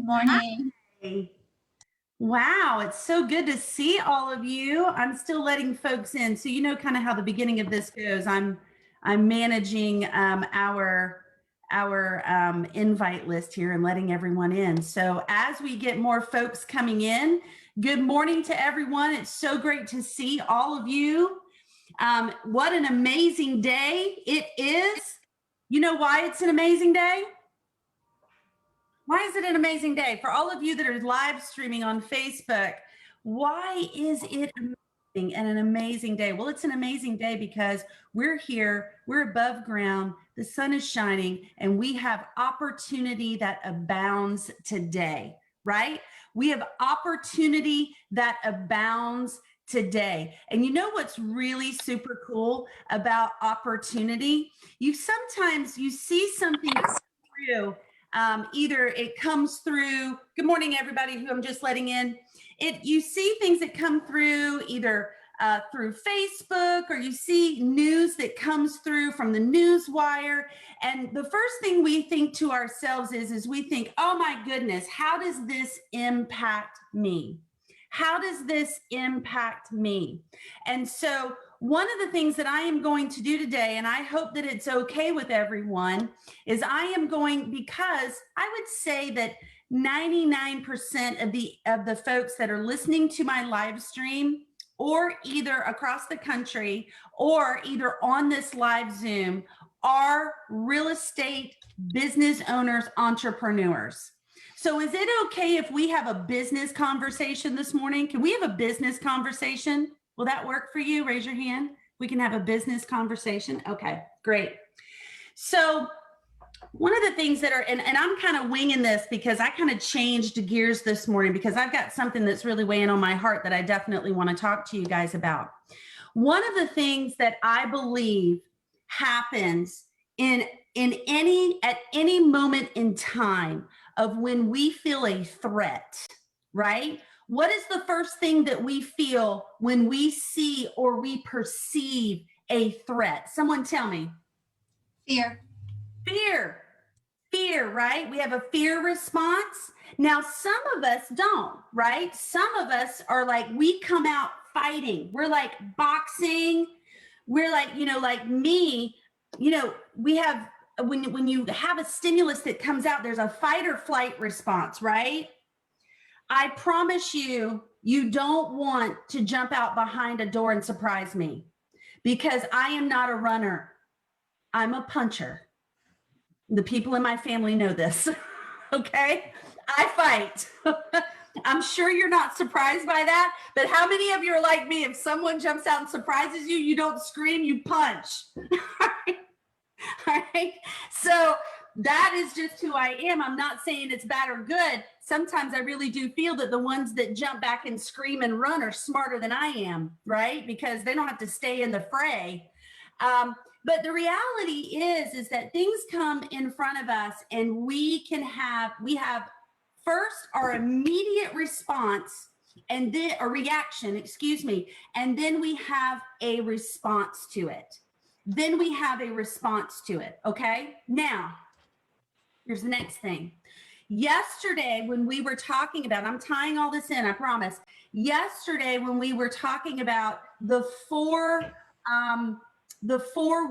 Good morning. Hi. Wow, it's so good to see all of you. I'm still letting folks in, so you know kind of how the beginning of this goes. I'm managing our invite list here and letting everyone in. So as we get more folks coming in, good morning to everyone. It's so great to see all of you. What an amazing day it is. You know why it's an amazing day? Why is it an amazing day? For all of you that are live streaming on Facebook, why is it amazing and an amazing day? Well, it's an amazing day because we're here, we're above ground, the sun is shining, and we have opportunity that abounds today, right? We have opportunity that abounds today. And you know what's really super cool about opportunity? You see something through. Either it comes through, good morning, everybody who I'm just letting in. You see things that come through either through Facebook, or you see news that comes through from the news wire. And the first thing we think to ourselves is we think, oh my goodness, how does this impact me? How does this impact me? And so one of the things that I am going to do today, and I hope that it's okay with everyone, is I am going, because I would say that 99% of the folks that are listening to my live stream, or either across the country or either on this live Zoom, are real estate business owners, entrepreneurs. So is it okay if we have a business conversation this morning? Can we have a business conversation? Will that work for you? Raise your hand. We can have a business conversation. Okay, great. So one of the things that are, and I'm kind of winging this because I kind of changed gears this morning because I've got something that's really weighing on my heart that I definitely want to talk to you guys about. One of the things that I believe happens at any moment in time of when we feel a threat, right? What is the first thing that we feel when we see or we perceive a threat? Someone tell me. Fear. Fear, right? We have a fear response. Now, some of us don't, right? Some of us are like, we come out fighting. We're like boxing. We're like, like me, we have, when you have a stimulus that comes out, there's a fight or flight response, right? I promise you, you don't want to jump out behind a door and surprise me, because I am not a runner. I'm a puncher. The people in my family know this, okay? I fight. I'm sure you're not surprised by that, but how many of you are like me? If someone jumps out and surprises you, you don't scream, you punch. All right. So that is just who I am. I'm not saying it's bad or good. Sometimes I really do feel that the ones that jump back and scream and run are smarter than I am, right? Because they don't have to stay in the fray. But the reality is that things come in front of us, and we have first our immediate response, and then a reaction, and then we have a response to it. Okay. Now, here's the next thing. Yesterday, when we were talking about, I'm tying all this in, I promise. Yesterday, when we were talking about the four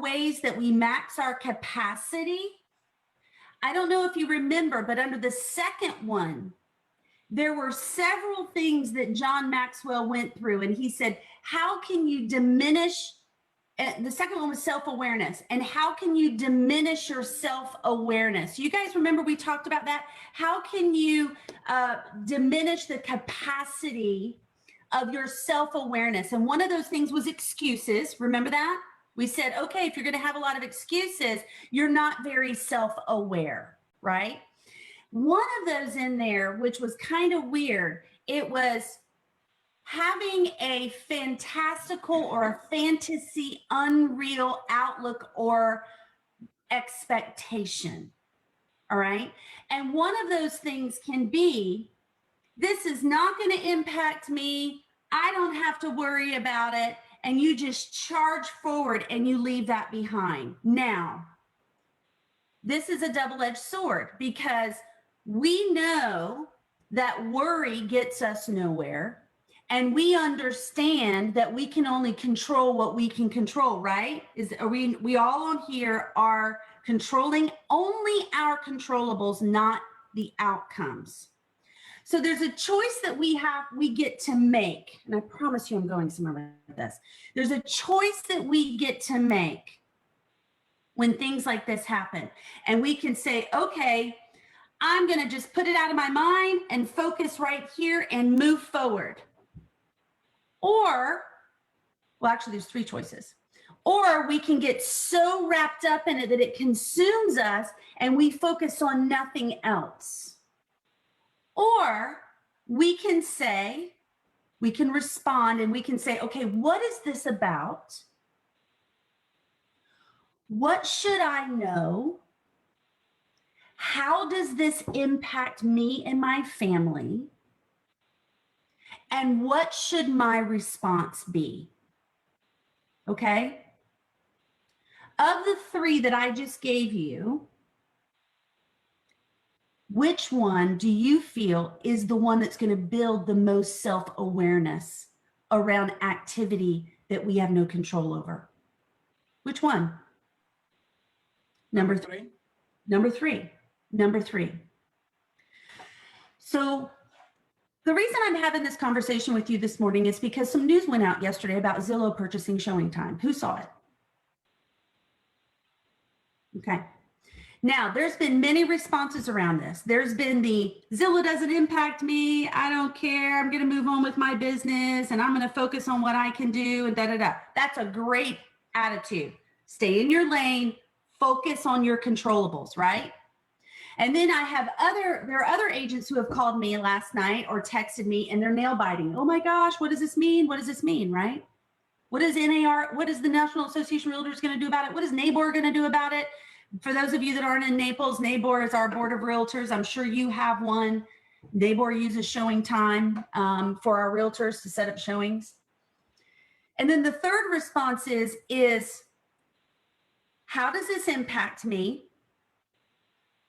ways that we max our capacity, I don't know if you remember, but under the second one, there were several things that John Maxwell went through, and he said, how can you diminish, the second one was self-awareness, and how can you diminish your self-awareness? You guys remember we talked about that? How can you diminish the capacity of your self-awareness? And one of those things was excuses. Remember that? We said, okay, if you're going to have a lot of excuses, you're not very self-aware, right? One of those in there, which was kind of weird, it was having a fantastical or a fantasy, unreal outlook or expectation. All right. And one of those things can be, this is not going to impact me. I don't have to worry about it. And you just charge forward and you leave that behind. Now, this is a double-edged sword, because We know that worry gets us nowhere, and we understand that we can only control what we can control, right? Are we all on here are controlling only our controllables, not the outcomes. So there's a choice that we get to make. And I promise you I'm going somewhere with this. There's a choice that we get to make when things like this happen. And we can say, okay, I'm going to just put it out of my mind and focus right here and move forward. Or, well, actually, there's three choices. Or we can get so wrapped up in it that it consumes us and we focus on nothing else. Or we can say, we can respond and we can say, okay, what is this about? What should I know? How does this impact me and my family? And what should my response be? Okay. Of the three that I just gave you, which one do you feel is the one that's going to build the most self-awareness around activity that we have no control over? Which one? Number three. Number three. Number three. So the reason I'm having this conversation with you this morning is because some news went out yesterday about Zillow purchasing ShowingTime. Who saw it? Okay. Now, there's been many responses around this. There's been the Zillow doesn't impact me. I don't care. I'm going to move on with my business and I'm going to focus on what I can do and da-da-da. That's a great attitude. Stay in your lane, focus on your controllables, right? And then there are other agents who have called me last night or texted me and they're nail biting. Oh my gosh, what does this mean? What does this mean, right? What is NAR? What is the National Association of Realtors going to do about it? What is NABOR going to do about it? For those of you that aren't in Naples, NABOR is our board of realtors. I'm sure you have one. NABOR uses ShowingTime for our realtors to set up showings. And then the third response is how does this impact me?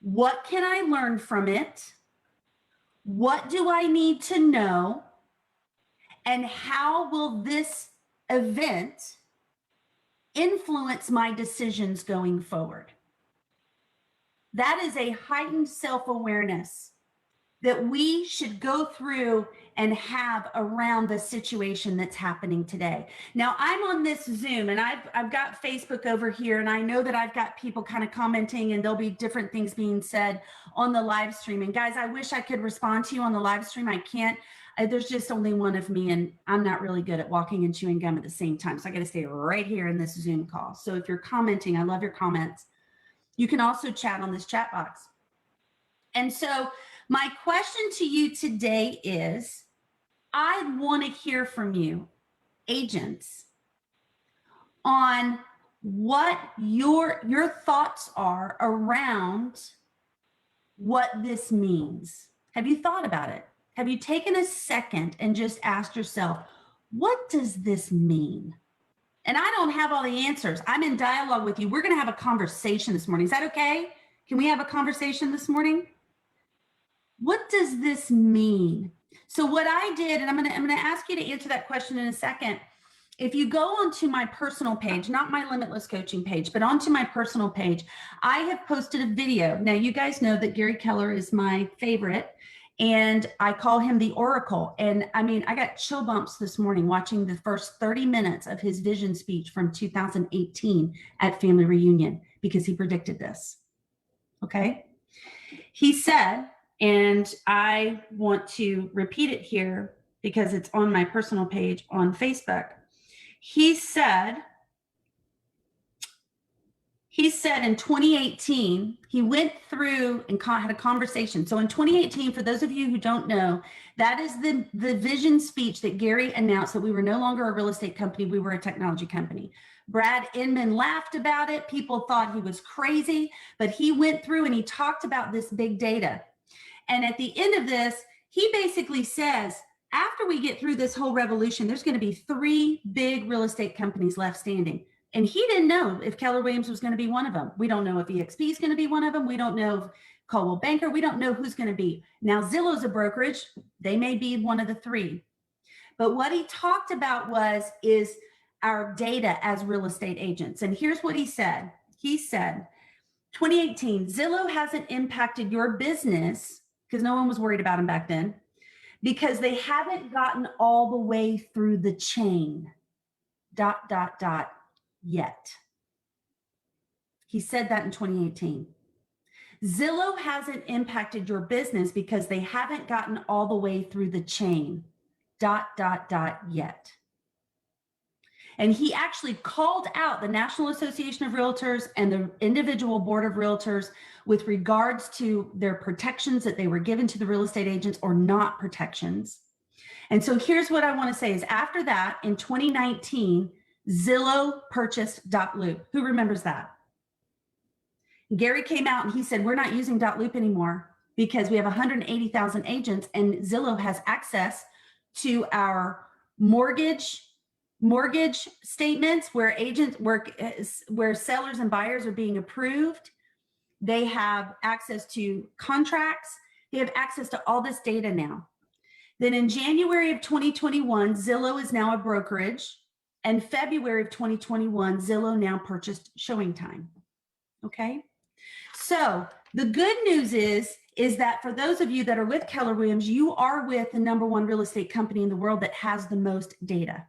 What can I learn from it? What do I need to know? And how will this event influence my decisions going forward? That is a heightened self-awareness that we should go through and have around the situation that's happening today. Now, I'm on this Zoom and I've got Facebook over here, and I know that I've got people kind of commenting and there'll be different things being said on the live stream. And guys, I wish I could respond to you on the live stream. I can't. There's just only one of me, and I'm not really good at walking and chewing gum at the same time. So I got to stay right here in this Zoom call. So if you're commenting, I love your comments. You can also chat on this chat box. And so my question to you today is, I want to hear from you, agents, on what your thoughts are around what this means. Have you thought about it? Have you taken a second and just asked yourself, what does this mean? And I don't have all the answers. I'm in dialogue with you. We're going to have a conversation this morning. Is that okay? Can we have a conversation this morning? What does this mean? So what I did, and I'm going to ask you to answer that question in a second. If you go onto my personal page, not my Limitless Coaching page, but onto my personal page, I have posted a video. Now, you guys know that Gary Keller is my favorite, and I call him the Oracle. And I mean, I got chill bumps this morning watching the first 30 minutes of his vision speech from 2018 at Family Reunion, because he predicted this. Okay. He said, and I want to repeat it here because it's on my personal page on Facebook. He said in 2018, he went through and had a conversation. So in 2018, for those of you who don't know, that is the vision speech that Gary announced that we were no longer a real estate company, we were a technology company. Brad Inman laughed about it. People thought he was crazy, but he went through and he talked about this big data. And at the end of this, he basically says, after we get through this whole revolution, there's going to be 3 big real estate companies left standing. And he didn't know if Keller Williams was going to be one of them. We don't know if EXP is going to be one of them. We don't know Coldwell Banker. We don't know who's going to be. Now, Zillow's a brokerage. They may be one of the three. But what he talked about is our data as real estate agents. And here's what he said. He said, 2018, Zillow hasn't impacted your business because no one was worried about him back then because they haven't gotten all the way through the chain, ... yet. He said that in 2018. Zillow hasn't impacted your business because they haven't gotten all the way through the chain, ... yet. And he actually called out the National Association of Realtors and the individual board of realtors with regards to their protections that they were given to the real estate agents or not protections. And so here's what I want to say is after that, in 2019, Zillow purchased Loop. Who remembers that? Gary came out and he said, we're not using Loop anymore because we have 180,000 agents and Zillow has access to our mortgage statements where agents work, where sellers and buyers are being approved. They have access to contracts. They have access to all this data now. Then in January of 2021, Zillow is now a brokerage. And February of 2021, Zillow now purchased ShowingTime. Okay. So the good news is that for those of you that are with Keller Williams, you are with the #1 real estate company in the world that has the most data.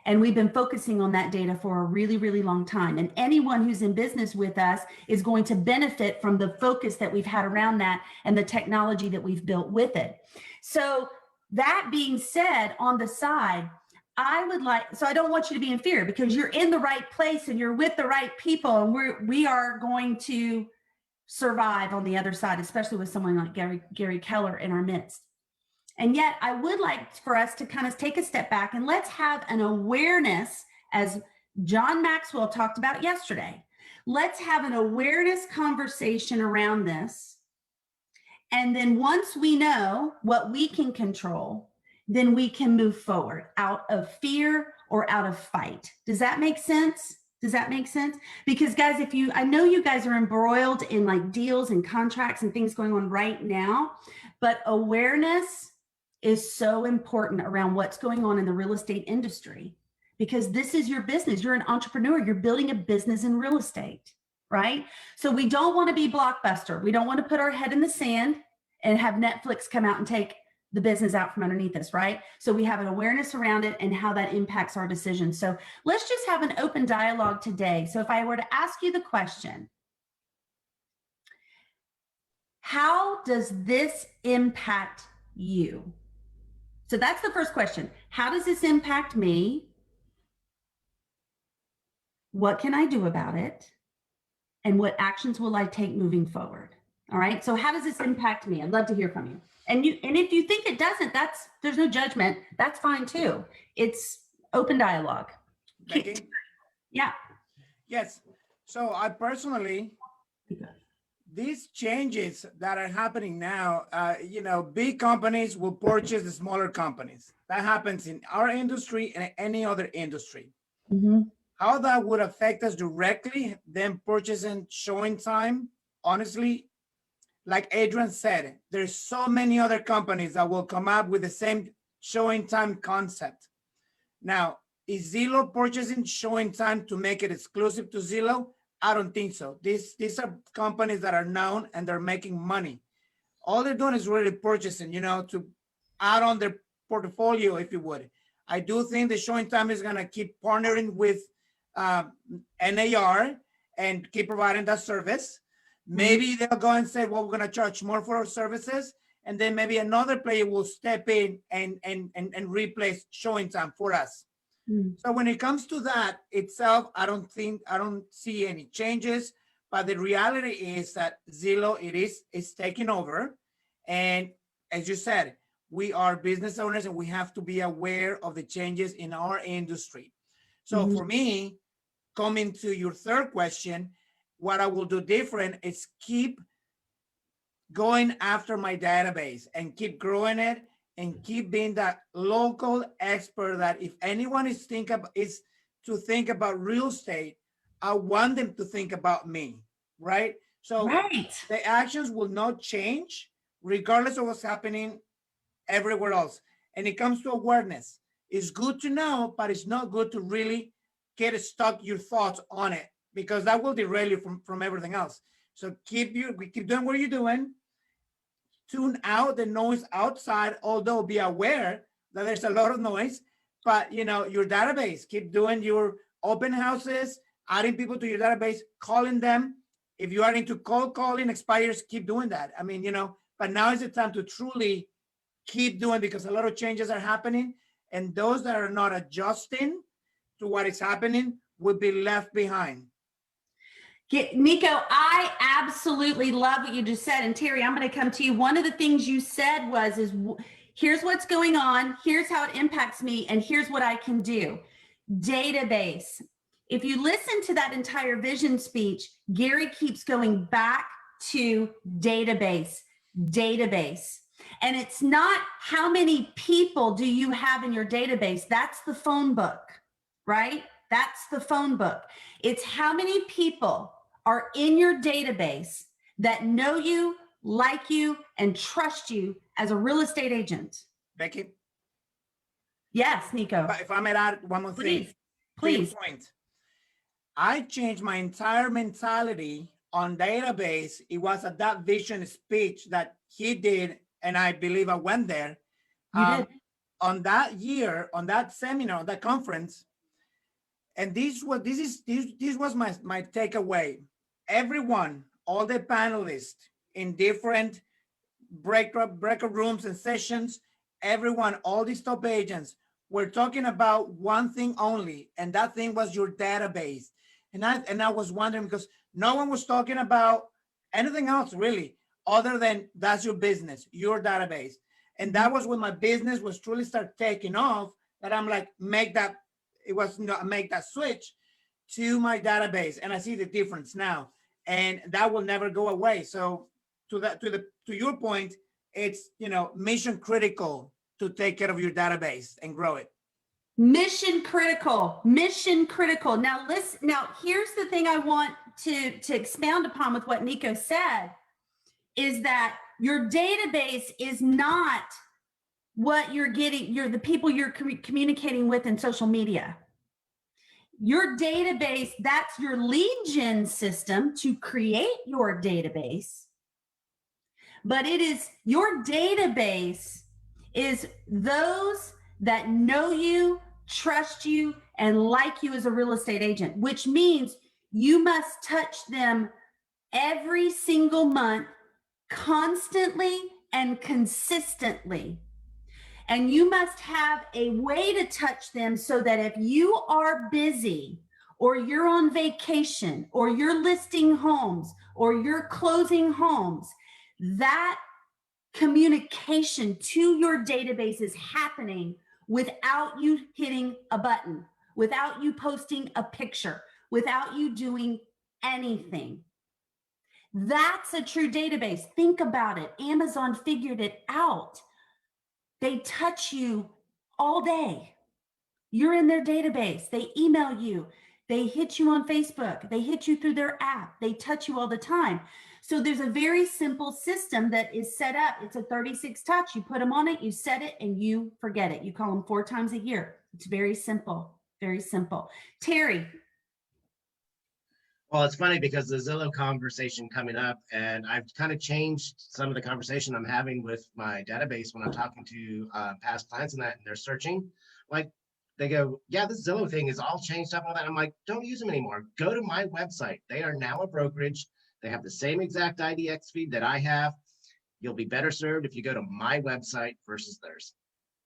And we've been focusing on that data for a really, really long time. And anyone who's in business with us is going to benefit from the focus that we've had around that and the technology that we've built with it. So that being said, on the side, so I don't want you to be in fear because you're in the right place and you're with the right people. And we are going to survive on the other side, especially with someone like Gary Keller in our midst. And yet I would like for us to kind of take a step back and let's have an awareness, as John Maxwell talked about yesterday. Let's have an awareness conversation around this. And then once we know what we can control, then we can move forward out of fear or out of fight. Does that make sense? Does that make sense? Because guys, I know you guys are embroiled in like deals and contracts and things going on right now, but awareness is so important around what's going on in the real estate industry because this is your business. You're an entrepreneur. You're building a business in real estate, right? So we don't want to be Blockbuster. We don't want to put our head in the sand and have Netflix come out and take the business out from underneath us, right? So we have an awareness around it and how that impacts our decisions. So let's just have an open dialogue today. So if I were to ask you the question, how does this impact you? So that's the first question. How does this impact me? What can I do about it? And what actions will I take moving forward? All right. So how does this impact me? I'd love to hear from you. And if you think it doesn't, there's no judgment. That's fine too. It's open dialogue. Becky? Yeah. Yes. So I personally, these changes that are happening now, big companies will purchase the smaller companies. That happens in our industry and any other industry. Mm-hmm. How that would affect us directly, them purchasing ShowingTime, honestly, like Adrian said, there's so many other companies that will come up with the same ShowingTime concept. Now, is Zillow purchasing ShowingTime to make it exclusive to Zillow? I don't think so. These are companies that are known and they're making money. All they're doing is really purchasing, to add on their portfolio, if you would. I do think the ShowingTime is going to keep partnering with NAR and keep providing that service. Maybe they'll go and say, well, we're going to charge more for our services. And then maybe another player will step in and replace ShowingTime for us. So when it comes to that itself, I don't see any changes, but the reality is that Zillow is taking over. And as you said, we are business owners and we have to be aware of the changes in our industry. So for me, coming to your third question, what I will do different is keep going after my database and keep growing it and keep being that local expert that if anyone is to think about real estate, I want them to think about me, right? So Right. the actions will not change regardless of what's happening everywhere else. And it comes to awareness. It's good to know, but it's not good to really get stuck your thoughts on it, because that will derail you from everything else. So keep doing what you're doing. Tune out the noise outside, although be aware that there's a lot of noise. But your database, keep doing your open houses, adding people to your database, calling them. If you are into cold calling expires, keep doing that. I mean, but now is the time to truly keep doing, because a lot of changes are happening, and those that are not adjusting to what is happening will be left behind. Nico, I absolutely love what you just said. And Terry, I'm going to come to you. One of the things you said is here's what's going on, here's how it impacts me, and here's what I can do. Database. If you listen to that entire vision speech, Gary keeps going back to database. And it's not how many people do you have in your database. That's the phone book, right? That's the phone book. It's how many people are in your database that know you, like you, and trust you as a real estate agent. Becky? Yes, Nico. If I may add one more thing. Please. Point. I changed my entire mentality on database. It was at that vision speech that he did, and I believe I went there. You did. On that year, on that seminar, on that conference, and this was my takeaway. Everyone, all the panelists in different breakout rooms and sessions, everyone, all these top agents were talking about one thing only, and that thing was your database. And I was wondering, because no one was talking about anything else really, other than that's your business, your database. And that was when my business was truly start taking off, that I'm like, make that switch to my database. And I see the difference now, and that will never go away. So to your point, it's, mission critical to take care of your database and grow it. Mission critical. Now listen, here's the thing I want to expound upon with what Nico said, is that your database is not what you're getting, the people you're communicating with in social media. Your database, that's your lead gen system to create your database. But it is your database is those that know you, trust you, and like you as a real estate agent, which means you must touch them every single month, constantly and consistently. And you must have a way to touch them so that if you are busy, or you're on vacation, or you're listing homes, or you're closing homes, that communication to your database is happening without you hitting a button, without you posting a picture, without you doing anything. That's a true database. Think about it. Amazon figured it out. They touch you all day. You're in their database. They email you. They hit you on Facebook. They hit you through their app. They touch you all the time. So there's a very simple system that is set up. It's a 36 touch. You put them on it, you set it, and you forget it. You call them 4 times a year. It's very simple, very simple. Terry. Well, it's funny because the Zillow conversation coming up, and I've kind of changed some of the conversation I'm having with my database when I'm talking to past clients and that, and they're searching. Like, they go, yeah, this Zillow thing is all changed up and all that. I'm like, don't use them anymore. Go to my website. They are now a brokerage. They have the same exact IDX feed that I have. You'll be better served if you go to my website versus theirs.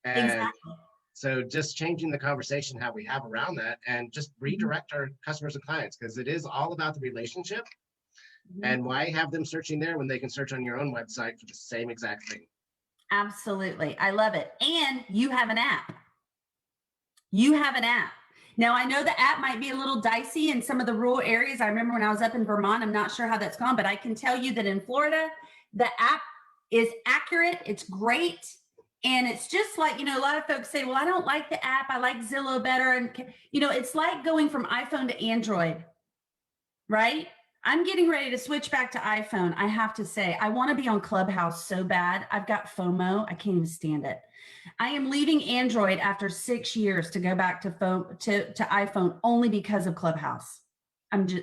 And exactly. So just changing the conversation, how we have around that, and just redirect our customers and clients, because it is all about the relationship. And why have them searching there when they can search on your own website for the same exact thing? Absolutely. I love it. And you have an app. You have an app. Now, I know the app might be a little dicey in some of the rural areas. I remember when I was up in Vermont, I'm not sure how that's gone, but I can tell you that in Florida, the app is accurate. It's great. And it's just like, a lot of folks say, well, I don't like the app. I like Zillow better. And, it's like going from iPhone to Android, right? I'm getting ready to switch back to iPhone. I have to say, I want to be on Clubhouse so bad. I've got FOMO. I can't even stand it. I am leaving Android after 6 years to go back to iPhone only because of Clubhouse.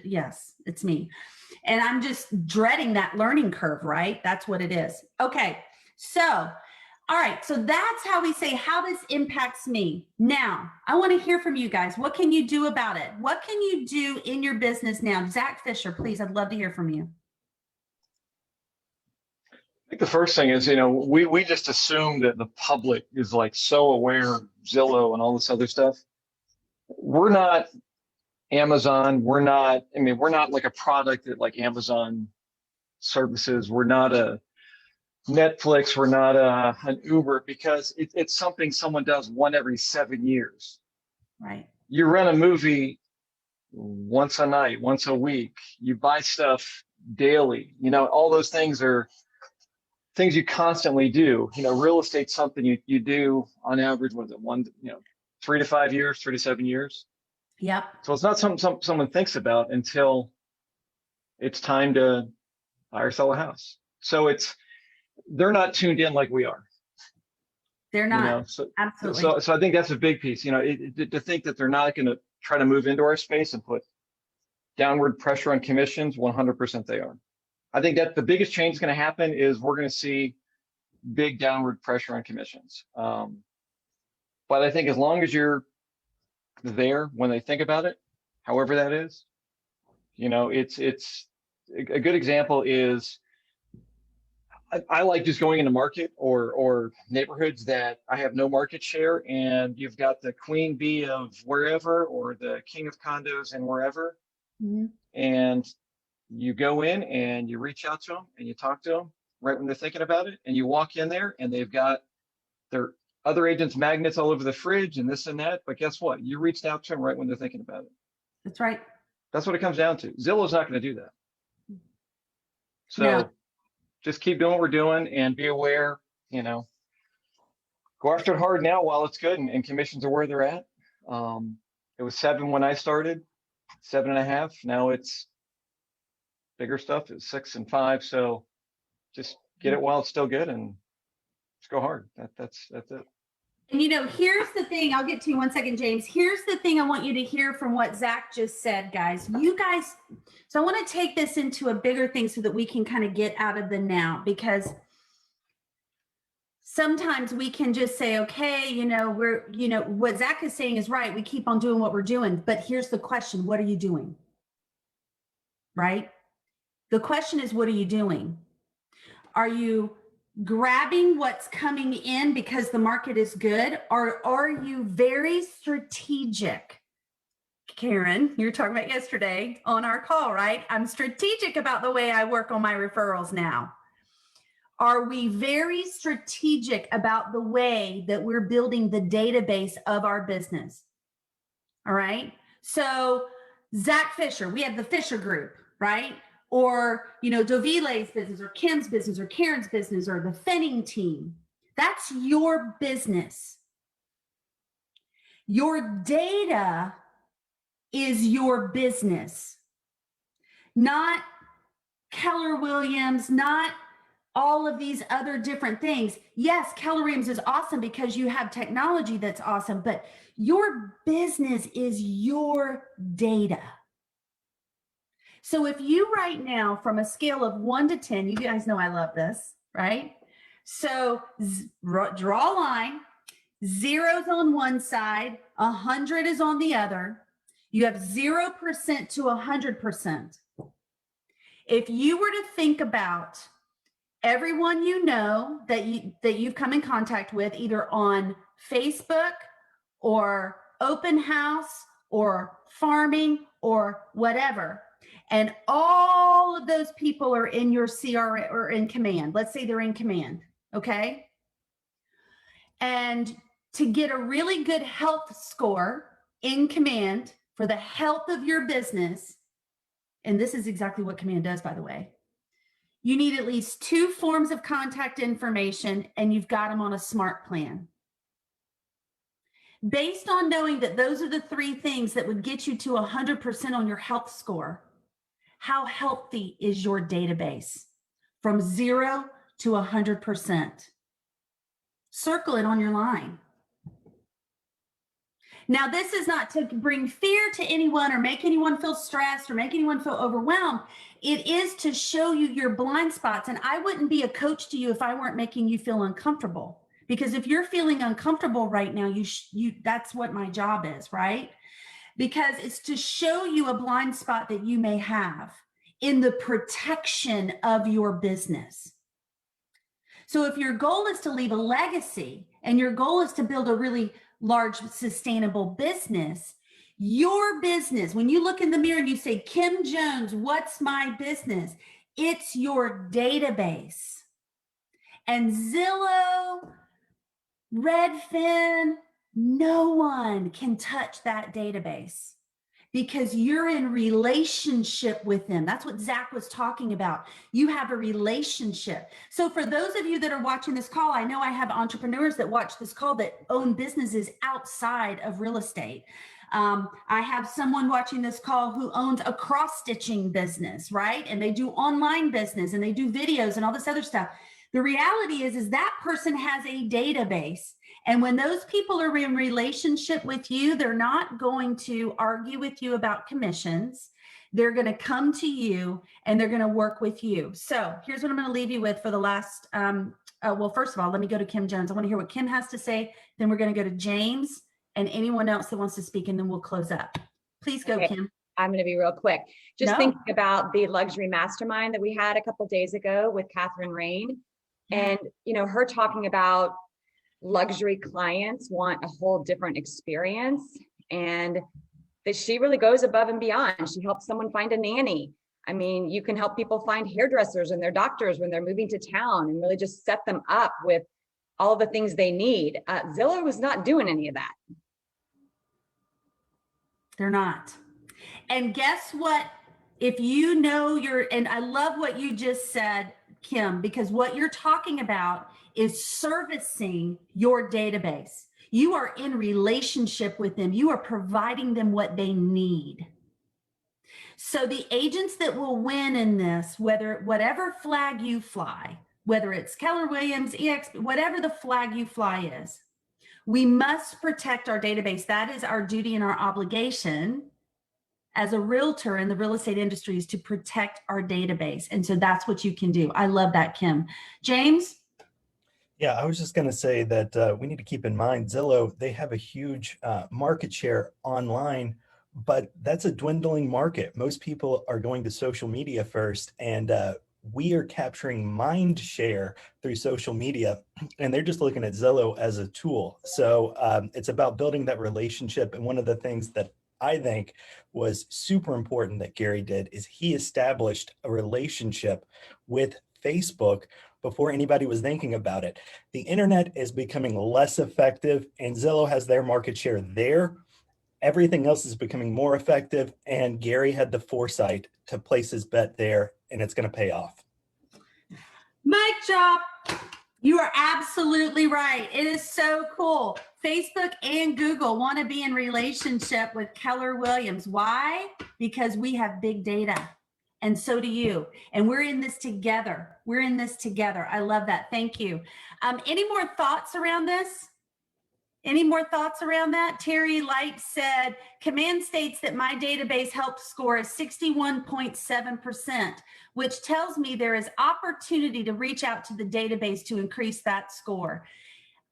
Yes, it's me. And I'm just dreading that learning curve, right? That's what it is. Okay. So, all right. So that's how we say how this impacts me. Now, I want to hear from you guys. What can you do about it? What can you do in your business now? Zach Fisher, please. I'd love to hear from you. I think the first thing is, we just assume that the public is like so aware of Zillow and all this other stuff. We're not Amazon. We're not like a product that like Amazon services. We're not a Netflix. We're not an Uber, because it's something someone does one every 7 years. Right. You rent a movie once a night, once a week. You buy stuff daily. All those things are things you constantly do. Real estate's something you do on average, what is it, 3 to 5 years, 3 to 7 years. Yep. So it's not something someone thinks about until it's time to buy or sell a house. So they're not tuned in like we are. They're not. Absolutely. So I think that's a big piece. To think that they're not going to try to move into our space and put downward pressure on commissions, 100% they are. I think that the biggest change is going to happen is we're going to see big downward pressure on commissions. But I think as long as you're there when they think about it, however that is, it's a good example is I like just going into market or neighborhoods that I have no market share, and you've got the queen bee of wherever or the king of condos and wherever. Mm-hmm. And you go in and you reach out to them and you talk to them right when they're thinking about it, and you walk in there and they've got their other agents' magnets all over the fridge and this and that. But guess what? You reached out to them right when they're thinking about it. That's right. That's what it comes down to. Zillow's not going to do that. So no. Just keep doing what we're doing and be aware, go after it hard now while it's good, and commissions are where they're at. It was 7 when I started, 7.5. Now it's bigger stuff. It's 6 and 5. So just get it while it's still good and just go hard. That's it. And here's the thing. I'll get to you 1 second, James. Here's the thing I want you to hear from what Zach just said, guys. So I want to take this into a bigger thing so that we can kind of get out of the now, because sometimes we can just say, okay, what Zach is saying is right. We keep on doing what we're doing. But here's the question. What are you doing? Right? The question is, what are you doing? Are you grabbing what's coming in because the market is good, or are you very strategic? Karen, you were talking about yesterday on our call, right? I'm strategic about the way I work on my referrals now. Are we very strategic about the way that we're building the database of our business? All right. So Zach Fisher, we have the Fisher Group, right? Or, Dovile's business, or Kim's business, or Karen's business, or the Fenning team. That's your business. Your data is your business, not Keller Williams, not all of these other different things. Yes, Keller Williams is awesome because you have technology that's awesome, but your business is your data. So if you right now, from a scale of 1 to 10, you guys know I love this, right? So draw a line, 0's on one side, 100 is on the other. You have 0% to 100%. If you were to think about everyone that you've come in contact with, either on Facebook or Open House or farming or whatever, and all of those people are in your CRM or in command. Let's say they're in command, okay? And to get a really good health score in command for the health of your business, and this is exactly what command does, by the way, you need at least 2 forms of contact information, and you've got them on a smart plan. Based on knowing that those are the 3 things that would get you to 100% on your health score, How healthy is your database? From 0 to 100%. Circle it on your line. Now, this is not to bring fear to anyone or make anyone feel stressed or make anyone feel overwhelmed. It is to show you your blind spots. And I wouldn't be a coach to you if I weren't making you feel uncomfortable. Because if you're feeling uncomfortable right now, that's what my job is, right? Because it's to show you a blind spot that you may have in the protection of your business. So if your goal is to leave a legacy and your goal is to build a really large, sustainable business, your business, when you look in the mirror and you say, Kim Jones, what's my business? It's your database. And Zillow, Redfin, no one can touch that database because you're in relationship with them. That's what Zach was talking about. You have a relationship. So for those of you that are watching this call, I know I have entrepreneurs that watch this call that own businesses outside of real estate. I have someone watching this call who owns a cross-stitching business, right? And they do online business and they do videos and all this other stuff. The reality is that person has a database. And when those people are in relationship with you, they're not going to argue with you about commissions. They're going to come to you and they're going to work with you. So here's what I'm going to leave you with for the last, well, first of all, let me go to Kim Jones. I want to hear what Kim has to say. Then we're going to go to James and anyone else that wants to speak, and then we'll close up. Please go, Okay. Kim. I'm going to be real quick. Just No. thinking about the luxury mastermind that we had a couple of days ago with Catherine Rain, and her talking about luxury clients want a whole different experience, and that she really goes above and beyond. She helps someone find a nanny. I mean, you can help people find hairdressers and their doctors when they're moving to town, and really just set them up with all the things they need. Zillow was not doing any of that. They're not. And guess what? If you know and I love what you just said, Kim, because what you're talking about is servicing your database. You are in relationship with them. You are providing them what they need. So the agents that will win in this, whatever flag you fly, whether it's Keller Williams, EXP, whatever the flag you fly is, we must protect our database. That is our duty and our obligation as a realtor in the real estate industry, is to protect our database. And so that's what you can do. I love that, Kim. James? Yeah, I was just going to say that we need to keep in mind, Zillow, they have a huge market share online, but that's a dwindling market. Most people are going to social media first, and we are capturing mind share through social media, and they're just looking at Zillow as a tool. So it's about building that relationship. And one of the things that I think was super important that Gary did is he established a relationship with Facebook before anybody was thinking about it. The internet is becoming less effective, and Zillow has their market share there. Everything else is becoming more effective, and Gary had the foresight to place his bet there, and it's going to pay off. Mic drop. You are absolutely right. It is so cool. Facebook and Google want to be in relationship with Keller Williams. Why? Because we have big data, and so do you. And we're in this together. We're in this together. I love that. Thank you. Any more thoughts around this? Any more thoughts around that? Terry Light said, Command states that my database help score is 61.7%, which tells me there is opportunity to reach out to the database to increase that score.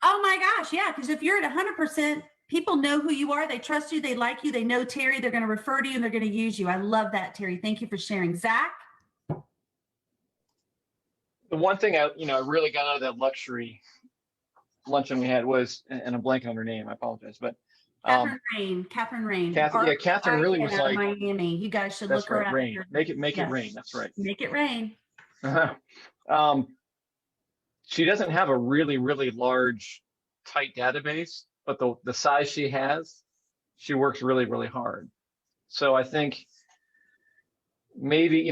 Oh my gosh, yeah, because if you're at 100%, people know who you are, they trust you, they like you, they know Terry, they're going to refer to you, and they're going to use you. I love that, Terry. Thank you for sharing. Zach? The one thing I really got out of that luxury luncheon we had was, and I'm blanking on her name, I apologize, but Catherine Rain. Catherine Catherine really was out of like Miami. You guys should that's look her right, up. rain. Make it Yes. rain. That's right. Make it rain. She doesn't have a really, really large, tight database, but the size she has, she works really, really hard. So I think maybe,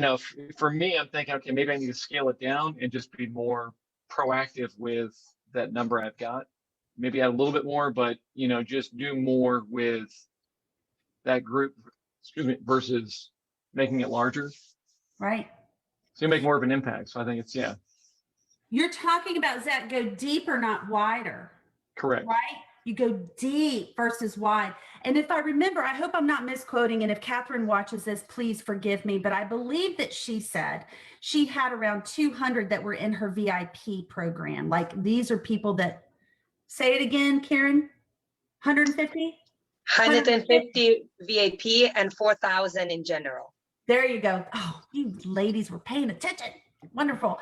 for me, I'm thinking, okay, maybe I need to scale it down and just be more proactive with that number I've got. Maybe add a little bit more, but just do more with that group, versus making it larger. Right. So you make more of an impact. So I think it's, yeah, You're talking about, Zach, go deeper, not wider, correct. right? You go deep versus wide. And if I remember, I hope I'm not misquoting, and if Catherine watches this, please forgive me, but I believe that she said she had around 200 that were in her VIP program. Like, these are people that, say it again, Karen, 150? 150 VIP and 4,000 in general. There you go. Oh, you ladies were paying attention. Wonderful.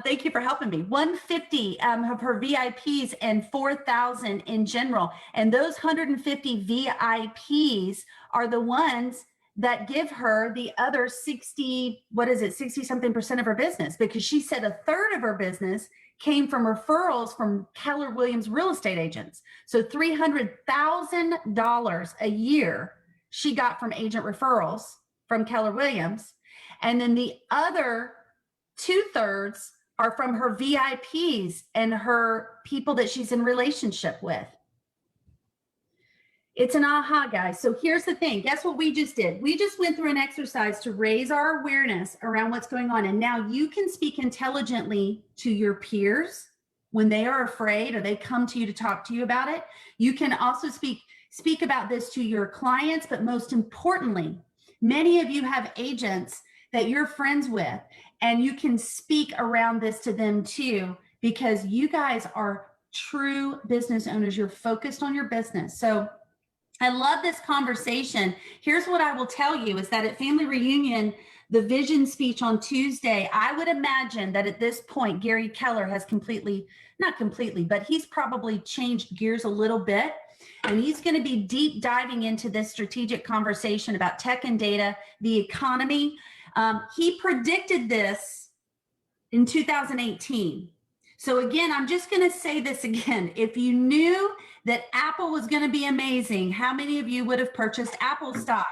Thank you for helping me. 150 of her VIPs and 4,000 in general. And those 150 VIPs are the ones that give her the other 60, what is it, 60 something percent of her business, because she said a third of her business came from referrals from Keller Williams real estate agents. So $300,000 a year she got from agent referrals from Keller Williams. And then the other 2/3 are from her VIPs and her people that she's in relationship with. It's an aha, guys. So here's the thing. Guess what we just did? We just went through an exercise to raise our awareness around what's going on. And now you can speak intelligently to your peers when they are afraid or they come to you to talk to you about it. You can also speak about this to your clients, but most importantly, many of you have agents that you're friends with, and you can speak around this to them too, because you guys are true business owners. You're focused on your business. So I love this conversation. Here's what I will tell you is that at Family Reunion, the vision speech on Tuesday, I would imagine that at this point, Gary Keller has not completely, but he's probably changed gears a little bit. And he's going to be deep diving into this strategic conversation about tech and data, the economy. He predicted this in 2018. So again, I'm just going to say this again. If you knew that Apple was going to be amazing, how many of you would have purchased Apple stock?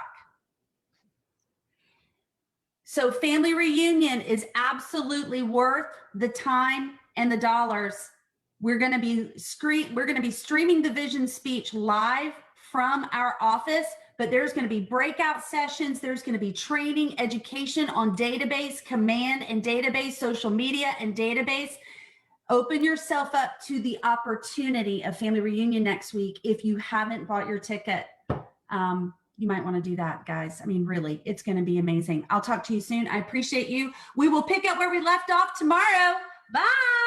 So Family Reunion is absolutely worth the time and the dollars. We're going to be streaming the vision speech live from our office, but there's going to be breakout sessions. There's going to be training, education on database, command and database, social media and database. Open yourself up to the opportunity of Family Reunion next week. If you haven't bought your ticket, you might want to do that, guys. I mean, really, it's going to be amazing. I'll talk to you soon. I appreciate you. We will pick up where we left off tomorrow. Bye.